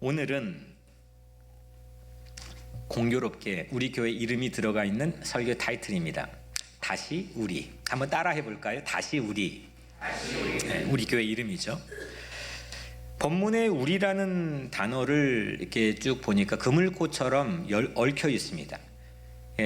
오늘은 공교롭게 우리 교회 이름이 들어가 있는 설교 타이틀입니다. 다시 우리. 한번 따라 해볼까요? 다시 우리. 네, 우리 교회 이름이죠. 본문에 우리라는 단어를 이렇게 쭉 보니까 그물코처럼 얽혀 있습니다.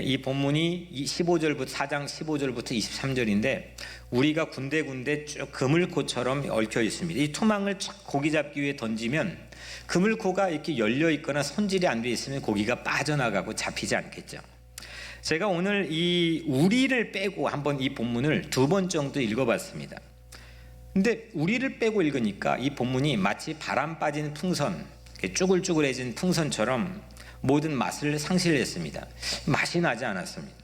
이 본문이 15절부터 4장 15절부터 23절인데 우리가 군데군데 쭉 그물코처럼 얽혀 있습니다. 이 토막을 고기 잡기 위해 던지면 그물코가 이렇게 열려 있거나 손질이 안 돼 있으면 고기가 빠져나가고 잡히지 않겠죠. 제가 오늘 이 우리를 빼고 한번 이 본문을 2번 정도 읽어봤습니다. 근데 우리를 빼고 읽으니까 이 본문이 마치 바람 빠진 풍선, 쭈글쭈글해진 풍선처럼 모든 맛을 상실했습니다. 맛이 나지 않았습니다.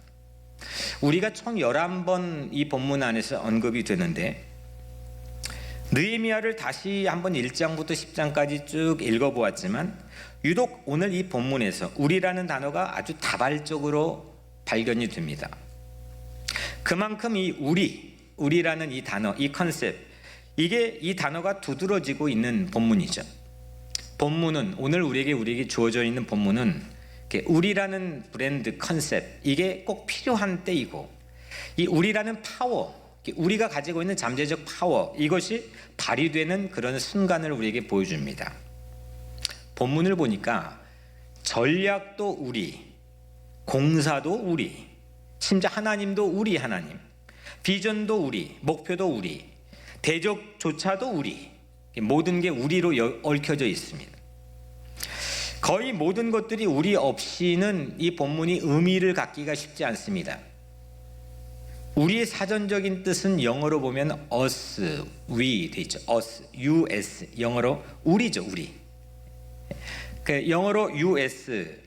우리가 총 11번 이 본문 안에서 언급이 되는데 느헤미야를 다시 한번 1장부터 10장까지 쭉 읽어보았지만 유독 오늘 이 본문에서 우리라는 단어가 아주 다발적으로 발견이 됩니다. 그만큼 이 우리라는 이 단어, 이 컨셉, 이게 이 단어가 두드러지고 있는 본문이죠. 본문은 오늘 우리에게 주어져 있는 본문은 우리라는 브랜드 컨셉, 이게 꼭 필요한 때이고 이 우리라는 파워, 우리가 가지고 있는 잠재적 파워, 이것이 발휘되는 그런 순간을 우리에게 보여줍니다. 본문을 보니까 전략도 우리, 공사도 우리, 심지어 하나님도 우리 하나님, 비전도 우리, 목표도 우리, 대적조차도 우리, 모든 게 우리로 얽혀져 있습니다. 거의 모든 것들이 우리 없이는 이 본문이 의미를 갖기가 쉽지 않습니다. 우리의 사전적인 뜻은 영어로 보면 us, we 돼 있죠. us, us, 영어로 우리죠, 우리. 영어로 us,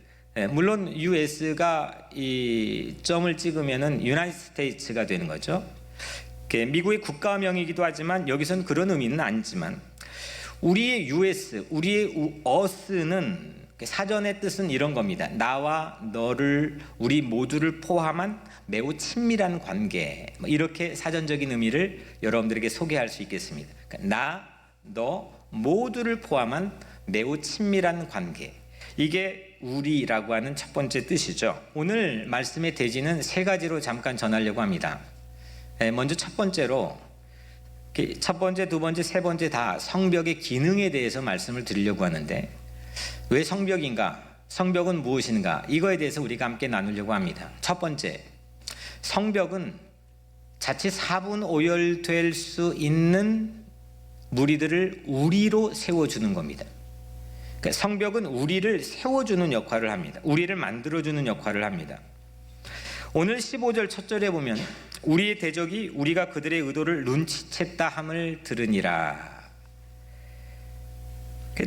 물론 US가 이 점을 찍으면은 United States가 되는 거죠. 미국의 국가명이기도 하지만 여기서는 그런 의미는 아니지만 우리의 US, 우리의 us는 사전의 뜻은 이런 겁니다. 나와 너를, 우리 모두를 포함한 매우 친밀한 관계, 이렇게 사전적인 의미를 여러분들에게 소개할 수 있겠습니다. 나, 너 모두를 포함한 매우 친밀한 관계, 이게 우리라고 하는 첫 번째 뜻이죠. 오늘 말씀의 대지는 3가지로 잠깐 전하려고 합니다. 먼저 첫 번째로, 첫 번째, 두 번째, 세 번째 다 성벽의 기능에 대해서 말씀을 드리려고 하는데 왜 성벽인가? 성벽은 무엇인가? 이거에 대해서 우리가 함께 나누려고 합니다. 첫 번째, 성벽은 자칫 사분오열될 수 있는 무리들을 우리로 세워주는 겁니다. 성벽은 우리를 세워주는 역할을 합니다. 우리를 만들어주는 역할을 합니다. 오늘 15절 첫 절에 보면 우리의 대적이 우리가 그들의 의도를 눈치챘다 함을 들으니라.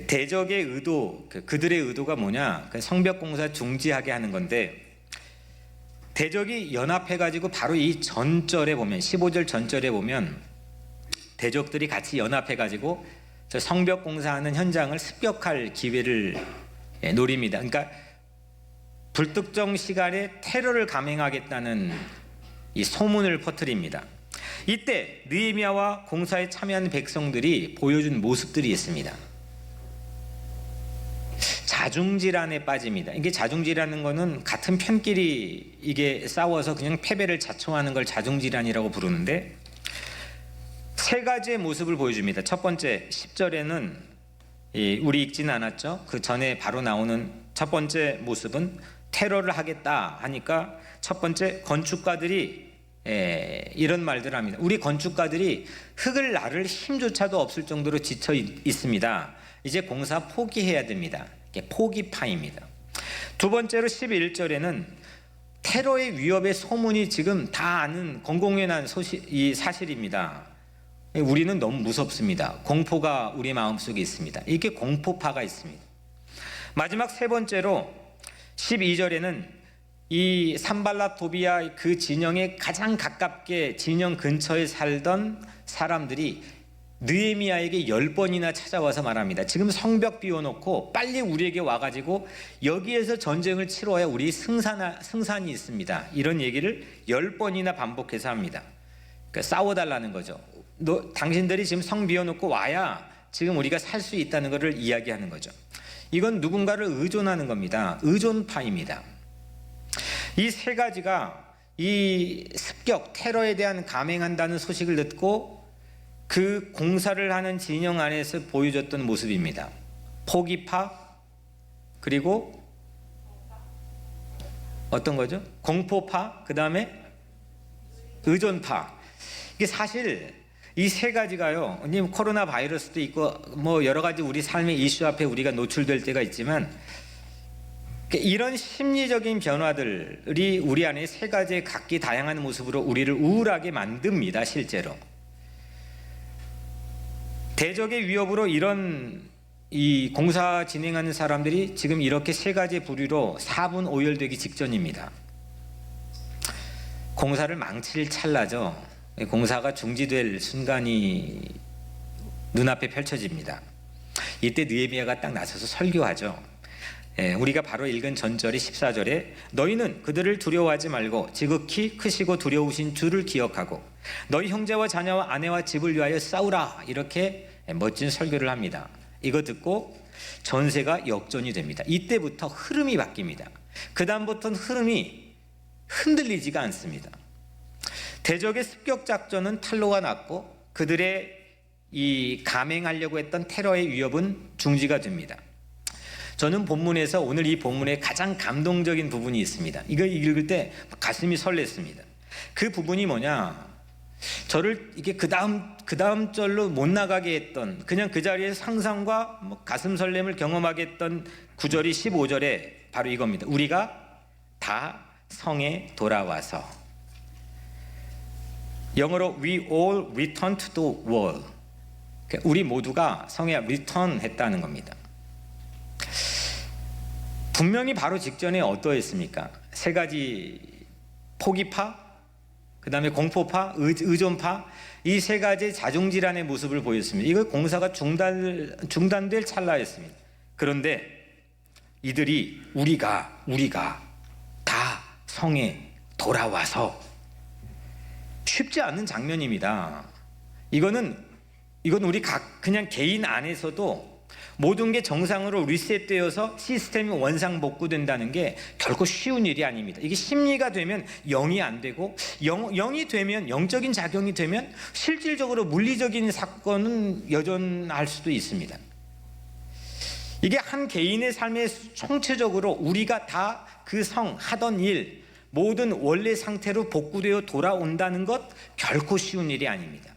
대적의 의도, 그들의 의도가 뭐냐? 성벽 공사 중지하게 하는 건데 대적이 연합해가지고 바로 이 전절에 보면 15절 전절에 보면 대적들이 같이 연합해가지고 저 성벽 공사하는 현장을 습격할 기회를 노립니다. 그러니까 불특정 시간에 테러를 감행하겠다는 이 소문을 퍼뜨립니다. 이때 느헤미야와 공사에 참여한 백성들이 보여준 모습들이 있습니다. 자중질환에 빠집니다. 이게 자중질환인 거는 같은 편끼리 이게 싸워서 그냥 패배를 자초하는 걸 자중질환이라고 부르는데 3가지의 모습을 보여줍니다. 첫 번째 10절에는 우리 읽지는 않았죠. 그 전에 바로 나오는 첫 번째 모습은 테러를 하겠다 하니까 첫 번째 건축가들이 이런 말들을 합니다. 우리 건축가들이 흙을 나를 힘조차도 없을 정도로 지쳐 있습니다. 이제 공사 포기해야 됩니다. 포기파입니다. 두 번째로 11절에는 테러의 위협의 소문이 지금 다 아는 공공연한 이 사실입니다. 우리는 너무 무섭습니다. 공포가 우리 마음속에 있습니다. 이렇게 공포파가 있습니다. 마지막 3번째로 12절에는 이 산발랏 도비아 그 진영에 가장 가깝게 진영 근처에 살던 사람들이 느헤미야에게 10번이나 찾아와서 말합니다. 지금 성벽 비워놓고 빨리 우리에게 와가지고 여기에서 전쟁을 치러야 우리 승산이 있습니다. 이런 얘기를 10번이나 반복해서 합니다. 그러니까 싸워달라는 거죠. 당신들이 지금 성 비워놓고 와야 지금 우리가 살 수 있다는 것을 이야기하는 거죠. 이건 누군가를 의존하는 겁니다. 의존파입니다. 이 세 가지가 이 습격, 테러에 대한 감행한다는 소식을 듣고 그 공사를 하는 진영 안에서 보여줬던 모습입니다. 포기파, 그리고 어떤 거죠? 공포파, 그 다음에 의존파. 이게 사실 이 세 가지가요, 코로나 바이러스도 있고 뭐 여러 가지 우리 삶의 이슈 앞에 우리가 노출될 때가 있지만, 이런 심리적인 변화들이 우리 안에 세 가지의 각기 다양한 모습으로 우리를 우울하게 만듭니다. 실제로 대적의 위협으로 이런 이 공사 진행하는 사람들이 지금 이렇게 세 가지 부류로 4분 오열되기 직전입니다. 공사를 망칠 찰나죠. 공사가 중지될 순간이 눈앞에 펼쳐집니다. 이때 느헤미야가 딱 나서서 설교하죠. 우리가 바로 읽은 전절이 14절에 너희는 그들을 두려워하지 말고 지극히 크시고 두려우신 주를 기억하고 너희 형제와 자녀와 아내와 집을 위하여 싸우라, 이렇게 멋진 설교를 합니다. 이거 듣고 전세가 역전이 됩니다. 이때부터 흐름이 바뀝니다. 그 다음부터는 흐름이 흔들리지가 않습니다. 대적의 습격 작전은 탄로가 났고 그들의 이 감행하려고 했던 테러의 위협은 중지가 됩니다. 저는 본문에서 오늘 이 본문에 가장 감동적인 부분이 있습니다. 이거 읽을 때 가슴이 설렜습니다. 그 부분이 뭐냐? 저를 이게 그 다음 절로 못 나가게 했던, 그냥 그 자리에 상상과 가슴 설렘을 경험하게 했던 구절이 15절에 바로 이겁니다. 우리가 다 성에 돌아와서. 영어로 we all return to the wall. 우리 모두가 성에 return 했다는 겁니다. 분명히 바로 직전에 어떠했습니까? 세 가지 포기파, 그 다음에 공포파, 의존파, 이 세 가지 자중질환의 모습을 보였습니다. 이거 공사가 중단될 찰나였습니다. 그런데 이들이 우리가 다 성에 돌아와서, 쉽지 않은 장면입니다. 이건 우리 그냥 개인 안에서도 모든 게 정상으로 리셋되어서 시스템이 원상복구된다는 게 결코 쉬운 일이 아닙니다. 이게 심리가 되면 영이 안 되고, 영이 되면, 영적인 작용이 되면 실질적으로 물리적인 사건은 여전할 수도 있습니다. 이게 한 개인의 삶에 총체적으로 우리가 다 그 성 하던 일, 모든 원래 상태로 복구되어 돌아온다는 것 결코 쉬운 일이 아닙니다.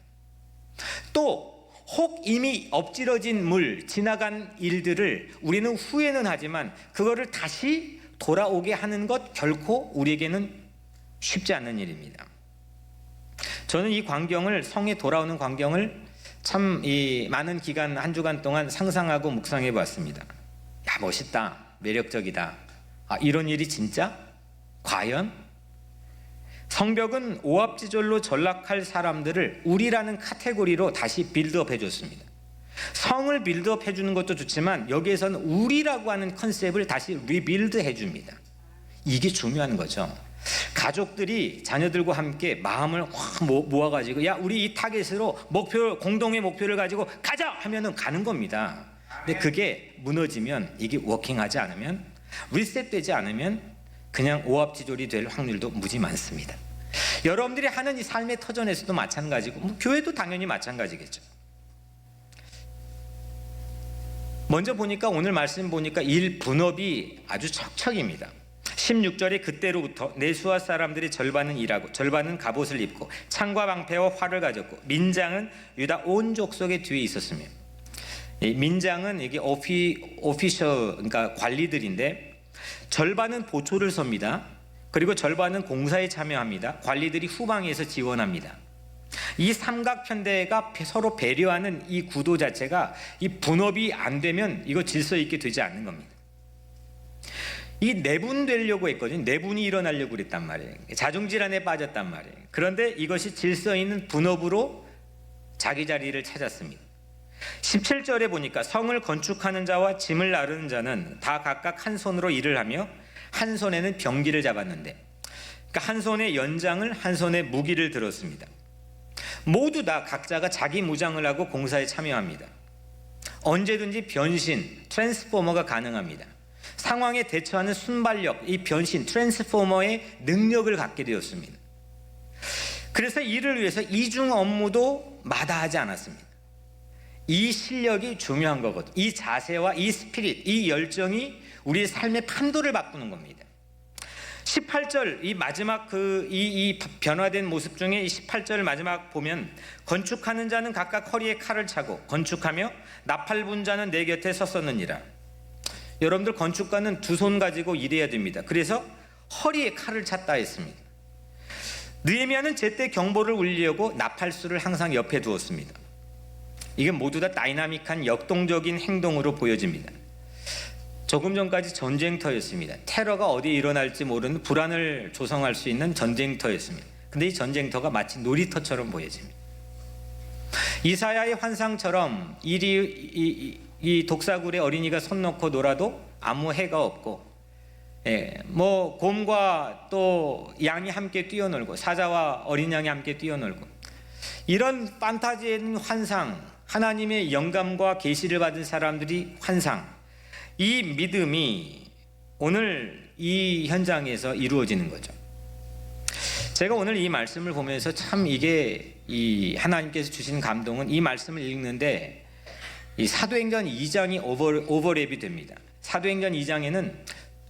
또 혹 이미 엎질러진 물, 지나간 일들을 우리는 후회는 하지만 그거를 다시 돌아오게 하는 것 결코 우리에게는 쉽지 않은 일입니다. 저는 이 광경을, 성에 돌아오는 광경을 참 많은 기간, 한 주간 동안 상상하고 묵상해 봤습니다. 야, 멋있다, 매력적이다. 이런 일이 진짜? 과연? 성벽은 오합지졸로 전락할 사람들을 우리라는 카테고리로 다시 빌드업 해줬습니다. 성을 빌드업 해주는 것도 좋지만 여기에서는 우리라고 하는 컨셉을 다시 리빌드 해줍니다. 이게 중요한 거죠. 가족들이 자녀들과 함께 마음을 확 모아가지고, 야, 우리 이 타겟으로 공동의 목표를 가지고 가자 하면은 가는 겁니다. 근데 그게 무너지면, 이게 워킹하지 않으면, 리셋되지 않으면 그냥 오합지졸이 될 확률도 무지 많습니다. 여러분들이 하는 이 삶의 터전에서도 마찬가지고, 교회도 당연히 마찬가지겠죠. 먼저 보니까, 오늘 말씀 보니까 일 분업이 아주 척척입니다. 16절에 그때로부터 내수아 사람들이 절반은 일하고 절반은 갑옷을 입고 창과 방패와 활을 가졌고, 민장은 유다 온 족속의 뒤에 있었으며. 이 민장은 이게 오피셜, 그러니까 관리들인데, 절반은 보초를 섭니다. 그리고 절반은 공사에 참여합니다. 관리들이 후방에서 지원합니다. 이 삼각편대가 서로 배려하는 이 구도 자체가, 이 분업이 안 되면 이거 질서 있게 되지 않는 겁니다. 이 내분되려고 했거든요. 내분이 일어나려고 그랬단 말이에요. 자중질환에 빠졌단 말이에요. 그런데 이것이 질서 있는 분업으로 자기 자리를 찾았습니다. 17절에 보니까 성을 건축하는 자와 짐을 나르는 자는 다 각각 한 손으로 일을 하며 한 손에는 병기를 잡았는데, 그러니까 한 손에 연장을, 한 손에 무기를 들었습니다. 모두 다 각자가 자기 무장을 하고 공사에 참여합니다. 언제든지 변신, 트랜스포머가 가능합니다. 상황에 대처하는 순발력, 이 변신, 트랜스포머의 능력을 갖게 되었습니다. 그래서 이를 위해서 이중 업무도 마다하지 않았습니다. 이 실력이 중요한 거거든요. 이 자세와 이 스피릿, 이 열정이 우리의 삶의 판도를 바꾸는 겁니다. 18절 이 마지막 이 변화된 모습 중에 이 18절 마지막 보면 건축하는 자는 각각 허리에 칼을 차고 건축하며 나팔 분 자는 내 곁에 섰었느니라. 여러분들 건축가는 두 손 가지고 일해야 됩니다. 그래서 허리에 칼을 찼다 했습니다. 느헤미야는 제때 경보를 울리려고 나팔수를 항상 옆에 두었습니다. 이게 모두 다 다이나믹한 역동적인 행동으로 보여집니다. 조금 전까지 전쟁터였습니다. 테러가 어디에 일어날지 모르는 불안을 조성할 수 있는 전쟁터였습니다. 근데 이 전쟁터가 마치 놀이터처럼 보여집니다. 이사야의 환상처럼 이 독사굴에 어린이가 손 놓고 놀아도 아무 해가 없고, 곰과 또 양이 함께 뛰어놀고 사자와 어린 양이 함께 뛰어놀고, 이런 판타지에 있는 환상, 하나님의 영감과 계시를 받은 사람들이 환상, 이 믿음이 오늘 이 현장에서 이루어지는 거죠. 제가 오늘 이 말씀을 보면서 참 이게 이 하나님께서 주신 감동은 이 말씀을 읽는데 이 사도행전 2장이 오버랩이 됩니다. 사도행전 2장에는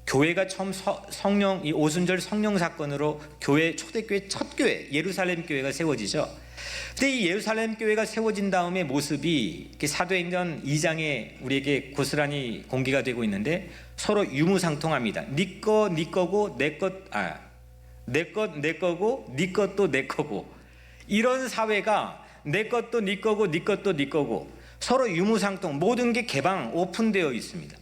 교회가 처음 성령 이 오순절 성령 사건으로 교회 초대교회 첫 교회 예루살렘 교회가 세워지죠. 근데 이 예루살렘 교회가 세워진 다음의 모습이 사도행전 2장에 우리에게 고스란히 공개가 되고 있는데 서로 유무상통합니다. 네 거고 내 거고 네 것도 내 거고, 이런 사회가 내 것도 네 거고 네 것도 네 거고 서로 유무상통, 모든 게 개방 오픈되어 있습니다.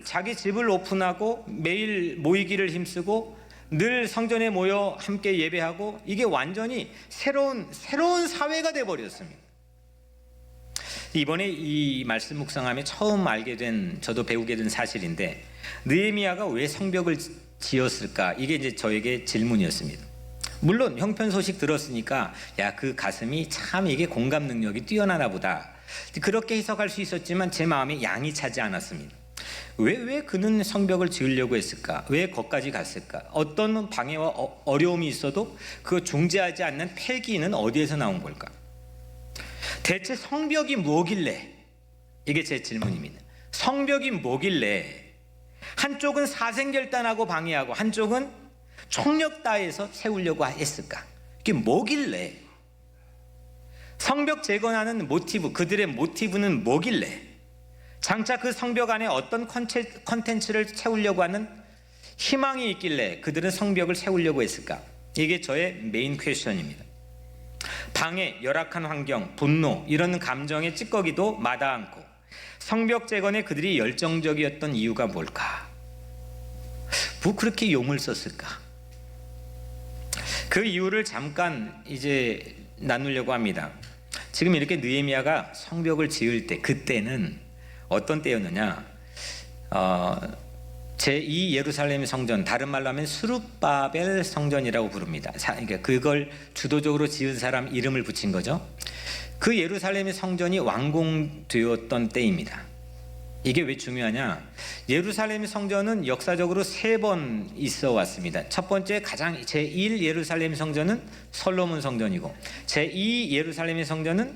자기 집을 오픈하고 매일 모이기를 힘쓰고 늘 성전에 모여 함께 예배하고, 이게 완전히 새로운 사회가 되어버렸습니다. 이번에 이 말씀 묵상하며 처음 알게 된, 저도 배우게 된 사실인데, 느헤미야가 왜 성벽을 지었을까? 이게 이제 저에게 질문이었습니다. 물론 형편 소식 들었으니까 야, 그 가슴이 참 이게 공감 능력이 뛰어나나 보다, 그렇게 해석할 수 있었지만 제 마음에 양이 차지 않았습니다. 왜 그는 성벽을 지으려고 했을까? 왜 거기까지 갔을까? 어떤 방해와 어려움이 있어도 그거 중재하지 않는 패기는 어디에서 나온 걸까? 대체 성벽이 뭐길래? 이게 제 질문입니다. 성벽이 뭐길래 한쪽은 사생결단하고 방해하고 한쪽은 총력 다해서 세우려고 했을까? 이게 뭐길래? 성벽 재건하는 모티브, 그들의 모티브는 뭐길래 장차 그 성벽 안에 어떤 컨텐츠를 채우려고 하는 희망이 있길래 그들은 성벽을 세우려고 했을까? 이게 저의 메인 퀘스천입니다. 방해, 열악한 환경, 분노, 이런 감정의 찌꺼기도 마다 않고 성벽 재건에 그들이 열정적이었던 이유가 뭘까? 뭐 그렇게 용을 썼을까? 그 이유를 잠깐 이제 나누려고 합니다. 지금 이렇게 느헤미야가 성벽을 지을 때, 그때는 어떤 때였느냐? 제2 예루살렘 성전, 다른 말로 하면 스룹바벨 성전이라고 부릅니다. 그러니까 그걸 주도적으로 지은 사람 이름을 붙인 거죠. 그 예루살렘의 성전이 완공되었던 때입니다. 이게 왜 중요하냐? 예루살렘 성전은 역사적으로 3번 있어 왔습니다. 첫 번째 가장 제1 예루살렘 성전은 솔로몬 성전이고, 제2 예루살렘의 성전은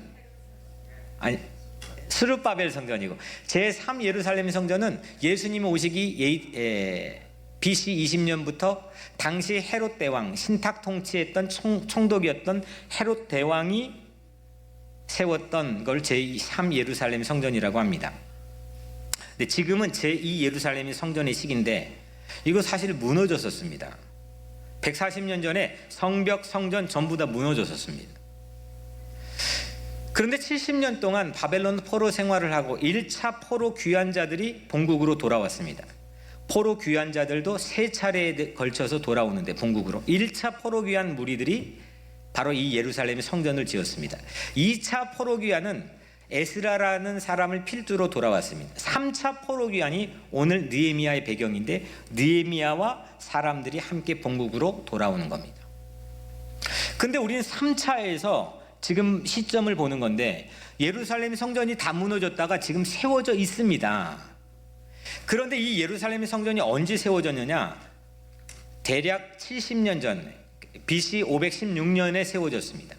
스룹바벨 성전이고, 제3 예루살렘 성전은 예수님 오시기 BC 20년부터 당시 헤롯 대왕, 신탁 통치했던 총독이었던 헤롯 대왕이 세웠던 걸 제3 예루살렘 성전이라고 합니다. 근데 지금은 제2 예루살렘이 성전의 시기인데 이거 사실 무너졌었습니다. 140년 전에 성벽, 성전 전부 다 무너졌었습니다. 그런데 70년 동안 바벨론 포로 생활을 하고 1차 포로 귀환자들이 본국으로 돌아왔습니다. 포로 귀환자들도 3차례에 걸쳐서 돌아오는데 본국으로 1차 포로 귀환 무리들이 바로 이 예루살렘의 성전을 지었습니다. 2차 포로 귀환은 에스라라는 사람을 필두로 돌아왔습니다. 3차 포로 귀환이 오늘 느헤미야의 배경인데 느헤미야와 사람들이 함께 본국으로 돌아오는 겁니다. 근데 우리는 3차에서 지금 시점을 보는 건데 예루살렘 성전이 다 무너졌다가 지금 세워져 있습니다. 그런데 이 예루살렘 성전이 언제 세워졌느냐? 대략 70년 전 BC 516년에 세워졌습니다.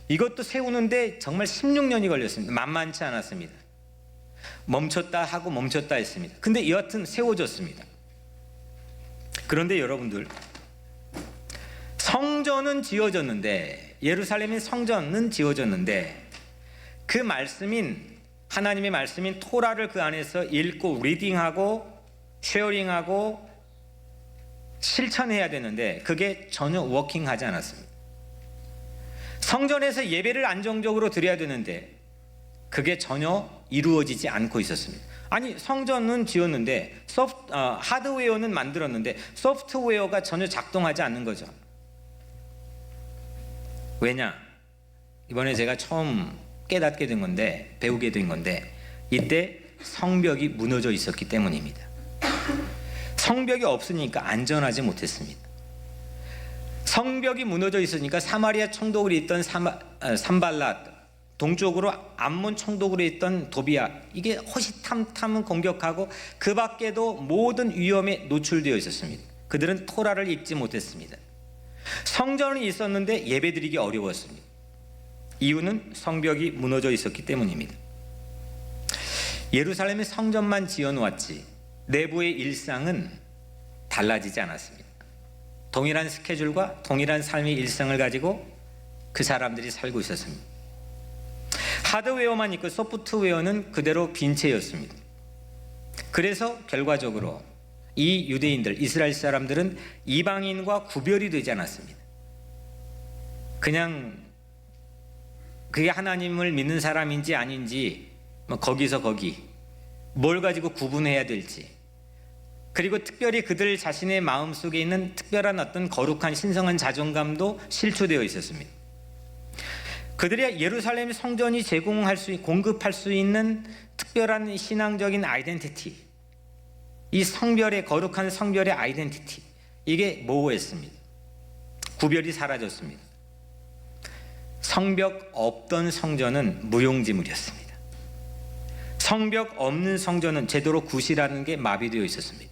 이것도 세우는데 정말 16년이 걸렸습니다. 만만치 않았습니다. 멈췄다 하고 멈췄다 했습니다. 근데 여하튼 세워졌습니다. 그런데 여러분들, 성전은 지어졌는데, 예루살렘의 성전은 지어졌는데 그 말씀인 하나님의 말씀인 토라를 그 안에서 읽고 리딩하고 쉐어링하고 실천해야 되는데 그게 전혀 워킹하지 않았습니다. 성전에서 예배를 안정적으로 드려야 되는데 그게 전혀 이루어지지 않고 있었습니다. 아니, 성전은 지었는데 하드웨어는 만들었는데 소프트웨어가 전혀 작동하지 않는 거죠. 왜냐? 이번에 제가 처음 깨닫게 된 건데, 배우게 된 건데, 이때 성벽이 무너져 있었기 때문입니다. 성벽이 없으니까 안전하지 못했습니다. 성벽이 무너져 있으니까 사마리아 총독으로 있던 산발랏, 동쪽으로 암몬 총독으로 있던 도비아, 이게 호시탐탐 공격하고 그 밖에도 모든 위험에 노출되어 있었습니다. 그들은 토라를 읽지 못했습니다. 성전은 있었는데 예배드리기 어려웠습니다. 이유는 성벽이 무너져 있었기 때문입니다. 예루살렘의 성전만 지어놓았지 내부의 일상은 달라지지 않았습니다. 동일한 스케줄과 동일한 삶의 일상을 가지고 그 사람들이 살고 있었습니다. 하드웨어만 있고 소프트웨어는 그대로 빈 채였습니다. 그래서 결과적으로 이 유대인들, 이스라엘 사람들은 이방인과 구별이 되지 않았습니다. 그냥 그게 하나님을 믿는 사람인지 아닌지 거기서 거기 뭘 가지고 구분해야 될지, 그리고 특별히 그들 자신의 마음속에 있는 특별한 어떤 거룩한 신성한 자존감도 실추되어 있었습니다. 그들이 예루살렘 성전이 공급할 수 있는 특별한 신앙적인 아이덴티티, 이 성별의 거룩한 성별의 아이덴티티, 이게 모호했습니다. 구별이 사라졌습니다. 성벽 없던 성전은 무용지물이었습니다. 성벽 없는 성전은 제대로 구실하는 게 마비되어 있었습니다.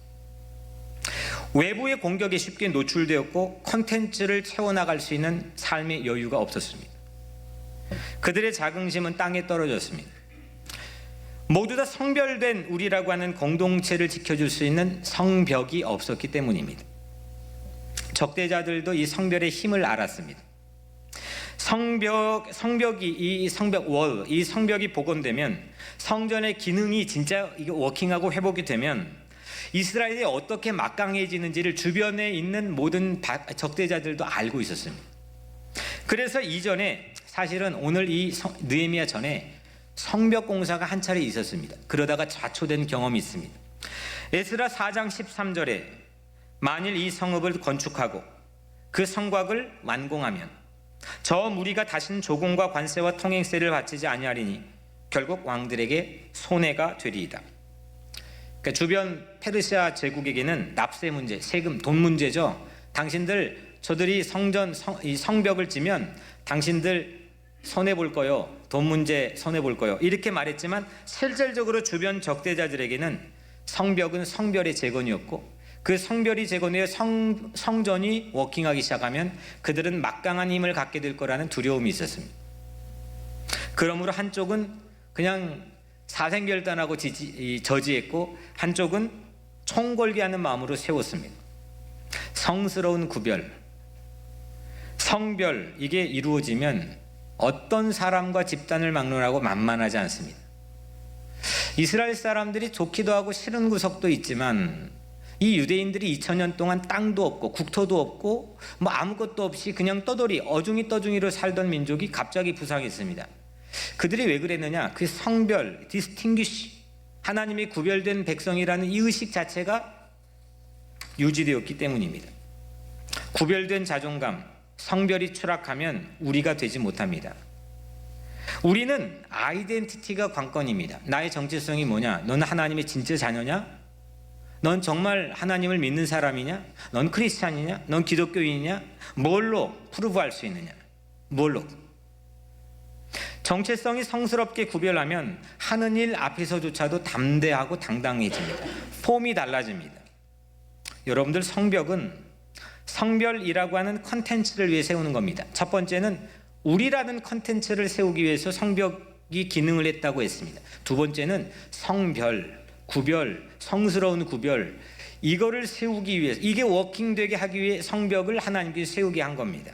외부의 공격에 쉽게 노출되었고 콘텐츠를 채워나갈 수 있는 삶의 여유가 없었습니다. 그들의 자긍심은 땅에 떨어졌습니다. 모두 다 성별된 우리라고 하는 공동체를 지켜줄 수 있는 성벽이 없었기 때문입니다. 적대자들도 이 성별의 힘을 알았습니다. 이 성벽이 복원되면, 성전의 기능이 진짜 이게 워킹하고 회복이 되면 이스라엘이 어떻게 막강해지는지를 주변에 있는 모든 적대자들도 알고 있었습니다. 그래서 이전에, 사실은 오늘 이 느헤미야 전에 성벽 공사가 한 차례 있었습니다. 그러다가 좌초된 경험이 있습니다. 에스라 4장 13절에 만일 이 성읍을 건축하고 그 성곽을 완공하면 저 무리가 다신 조공과 관세와 통행세를 바치지 아니하리니 결국 왕들에게 손해가 되리이다. 그러니까 주변 페르시아 제국에게는 납세 문제, 세금, 돈 문제죠. 저들이 이 성벽을 지면 당신들 손해 볼 거요, 돈 문제 손해 볼 거요, 이렇게 말했지만 실질적으로 주변 적대자들에게는 성벽은 성별의 재건이었고, 그 성별이 재건되어 성전이 워킹하기 시작하면 그들은 막강한 힘을 갖게 될 거라는 두려움이 있었습니다. 그러므로 한쪽은 그냥 사생결단하고 저지했고 한쪽은 총궐기하는 마음으로 세웠습니다. 성스러운 구별, 성별, 이게 이루어지면 어떤 사람과 집단을 막론하고 만만하지 않습니다. 이스라엘 사람들이 좋기도 하고 싫은 구석도 있지만 이 유대인들이 2000년 동안 땅도 없고 국토도 없고 아무것도 없이 그냥 어중이 떠중이로 살던 민족이 갑자기 부상했습니다. 그들이 왜 그랬느냐? 그 성별, 디스팅귀시, 하나님이 구별된 백성이라는 이 의식 자체가 유지되었기 때문입니다. 구별된 자존감, 성별이 추락하면 우리가 되지 못합니다. 우리는 아이덴티티가 관건입니다. 나의 정체성이 뭐냐? 너는 하나님의 진짜 자녀냐? 넌 정말 하나님을 믿는 사람이냐? 넌 크리스찬이냐? 넌 기독교인이냐? 뭘로 프루브할 수 있느냐? 뭘로? 정체성이 성스럽게 구별하면 하는 일 앞에서조차도 담대하고 당당해집니다. 폼이 달라집니다. 여러분들, 성벽은 성별이라고 하는 컨텐츠를 위해 세우는 겁니다. 첫 번째는 우리라는 컨텐츠를 세우기 위해서 성벽이 기능을 했다고 했습니다. 두 번째는 성별, 구별, 성스러운 구별, 이거를 세우기 위해서, 이게 워킹되게 하기 위해 성벽을 하나님께서 세우게 한 겁니다.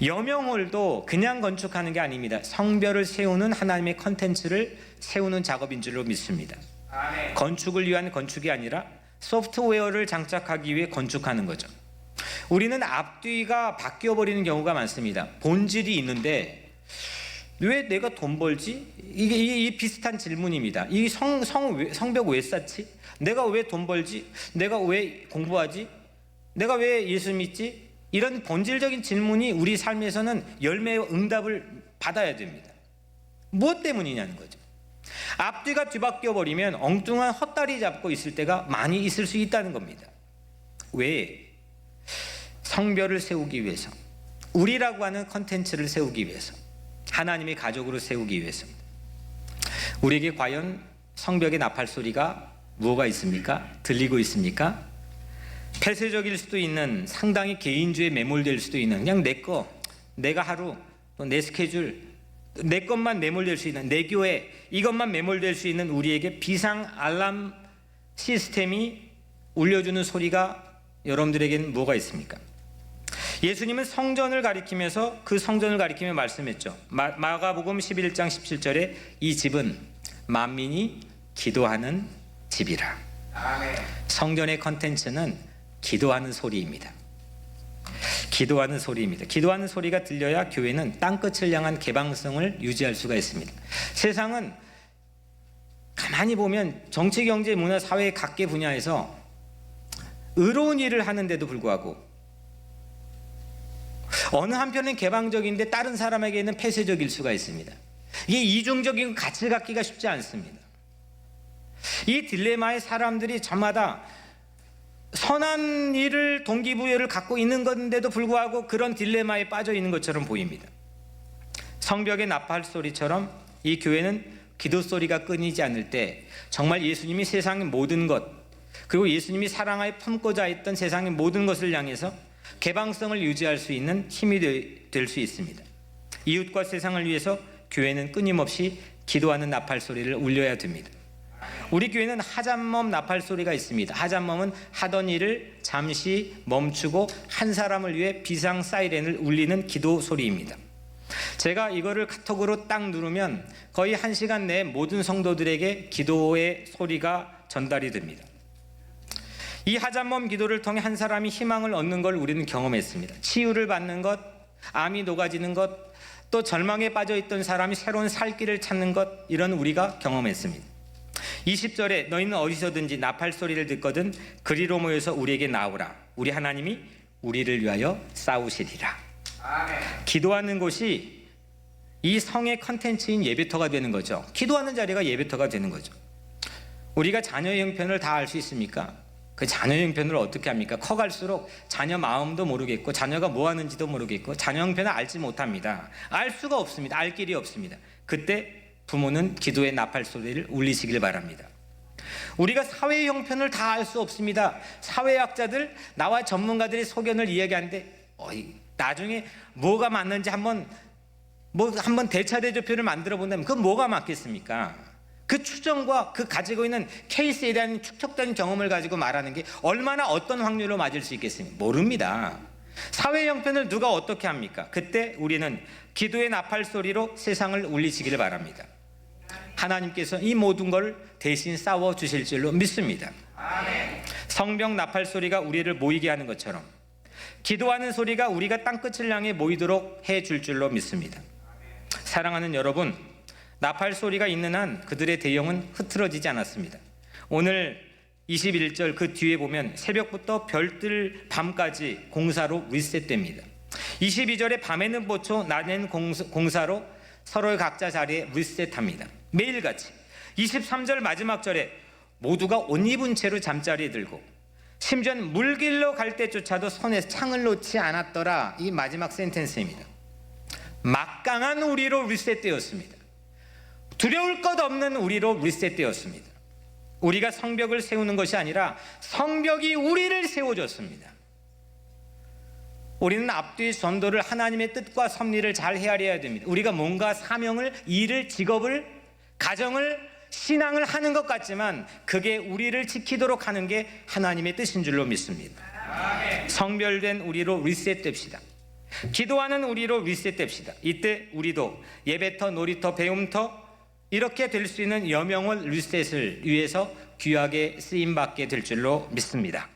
여명홀도 그냥 건축하는 게 아닙니다. 성별을 세우는 하나님의 컨텐츠를 세우는 작업인 줄로 믿습니다. 아멘. 건축을 위한 건축이 아니라 소프트웨어를 장착하기 위해 건축하는 거죠. 우리는 앞뒤가 바뀌어버리는 경우가 많습니다. 본질이 있는데 왜 내가 돈 벌지? 이게 비슷한 질문입니다. 이 성벽 왜 쌓지? 내가 왜 돈 벌지? 내가 왜 공부하지? 내가 왜 예수 믿지? 이런 본질적인 질문이 우리 삶에서는 열매의 응답을 받아야 됩니다. 무엇 때문이냐는 거죠. 앞뒤가 뒤바뀌어 버리면 엉뚱한 헛다리 잡고 있을 때가 많이 있을 수 있다는 겁니다. 왜? 성별을 세우기 위해서, 우리라고 하는 컨텐츠를 세우기 위해서, 하나님의 가족으로 세우기 위해서입니다. 우리에게 과연 성벽의 나팔 소리가 뭐가 있습니까? 들리고 있습니까? 폐쇄적일 수도 있는, 상당히 개인주의에 매몰될 수도 있는, 그냥 내가 하루, 또 내 스케줄, 내 것만 매몰될 수 있는, 내 교회, 이것만 매몰될 수 있는 우리에게 비상 알람 시스템이 울려주는 소리가 여러분들에게는 뭐가 있습니까? 예수님은 성전을 가리키면서 그 성전을 가리키며 말씀했죠. 마가복음 11장 17절에 이 집은 만민이 기도하는 집이라. 아멘. 성전의 컨텐츠는 기도하는 소리입니다. 기도하는 소리입니다. 기도하는 소리가 들려야 교회는 땅끝을 향한 개방성을 유지할 수가 있습니다. 세상은 가만히 보면 정치, 경제, 문화, 사회 각계 분야에서 의로운 일을 하는데도 불구하고 어느 한편은 개방적인데 다른 사람에게는 폐쇄적일 수가 있습니다. 이게 이중적인 가치를 갖기가 쉽지 않습니다. 이 딜레마에 사람들이 저마다 선한 일을 동기부여를 갖고 있는 건데도 불구하고 그런 딜레마에 빠져 있는 것처럼 보입니다. 성벽의 나팔 소리처럼 이 교회는 기도 소리가 끊이지 않을 때 정말 예수님이 세상의 모든 것, 그리고 예수님이 사랑하여 품고자 했던 세상의 모든 것을 향해서 개방성을 유지할 수 있는 힘이 될 수 있습니다. 이웃과 세상을 위해서 교회는 끊임없이 기도하는 나팔 소리를 울려야 됩니다. 우리 교회는 하잔멈 나팔 소리가 있습니다. 하잔멈은 하던 일을 잠시 멈추고 한 사람을 위해 비상 사이렌을 울리는 기도 소리입니다. 제가 이거를 카톡으로 딱 누르면 거의 1시간 내에 모든 성도들에게 기도의 소리가 전달이 됩니다. 이 하잔멈 기도를 통해 한 사람이 희망을 얻는 걸 우리는 경험했습니다. 치유를 받는 것, 암이 녹아지는 것, 또 절망에 빠져있던 사람이 새로운 살 길을 찾는 것, 이런 우리가 경험했습니다. 20절에 너희는 어디서든지 나팔 소리를 듣거든 그리로 모여서 우리에게 나오라. 우리 하나님이 우리를 위하여 싸우시리라. 아멘. 기도하는 곳이 이 성의 컨텐츠인 예배터가 되는 거죠. 기도하는 자리가 예배터가 되는 거죠. 우리가 자녀의 형편을 다 알 수 있습니까? 그 자녀의 형편을 어떻게 합니까? 커갈수록 자녀 마음도 모르겠고 자녀가 뭐 하는지도 모르겠고 자녀 형편을 알지 못합니다. 알 수가 없습니다. 알 길이 없습니다. 그때 부모는 기도의 나팔 소리를 울리시길 바랍니다. 우리가 사회의 형편을 다 알 수 없습니다. 사회학자들, 나와 전문가들의 소견을 이야기하는데 나중에 뭐가 맞는지 한번 대차대조표를 만들어 본다면 그건 뭐가 맞겠습니까? 그 추정과 그 가지고 있는 케이스에 대한 축적된 경험을 가지고 말하는 게 얼마나 어떤 확률로 맞을 수 있겠습니까? 모릅니다. 사회 형편을 누가 어떻게 합니까? 그때 우리는 기도의 나팔 소리로 세상을 울리시기를 바랍니다. 하나님께서 이 모든 걸 대신 싸워 주실 줄로 믿습니다. 아멘. 성벽 나팔 소리가 우리를 모이게 하는 것처럼 기도하는 소리가 우리가 땅끝을 향해 모이도록 해줄 줄로 믿습니다. 사랑하는 여러분, 나팔 소리가 있는 한 그들의 대형은 흐트러지지 않았습니다. 오늘 21절 그 뒤에 보면 새벽부터 별뜰 밤까지 공사로 리셋됩니다. 22절에 밤에는 보초 낮에는 공사로 서로의 각자 자리에 리셋합니다. 매일같이. 23절 마지막 절에 모두가 옷 입은 채로 잠자리에 들고 심지어는 물길로 갈 때조차도 손에 창을 놓지 않았더라. 이 마지막 센텐스입니다. 막강한 우리로 리셋되었습니다. 두려울 것 없는 우리로 리셋되었습니다. 우리가 성벽을 세우는 것이 아니라 성벽이 우리를 세워줬습니다. 우리는 앞뒤 전도를 하나님의 뜻과 섭리를 잘 헤아려야 됩니다. 우리가 뭔가 사명을, 일을, 직업을, 가정을, 신앙을 하는 것 같지만 그게 우리를 지키도록 하는 게 하나님의 뜻인 줄로 믿습니다. 성별된 우리로 리셋됩시다. 기도하는 우리로 리셋됩시다. 이때 우리도 예배터, 놀이터, 배움터 이렇게 될 수 있는 여명을 리셋을 위해서 귀하게 쓰임받게 될 줄로 믿습니다.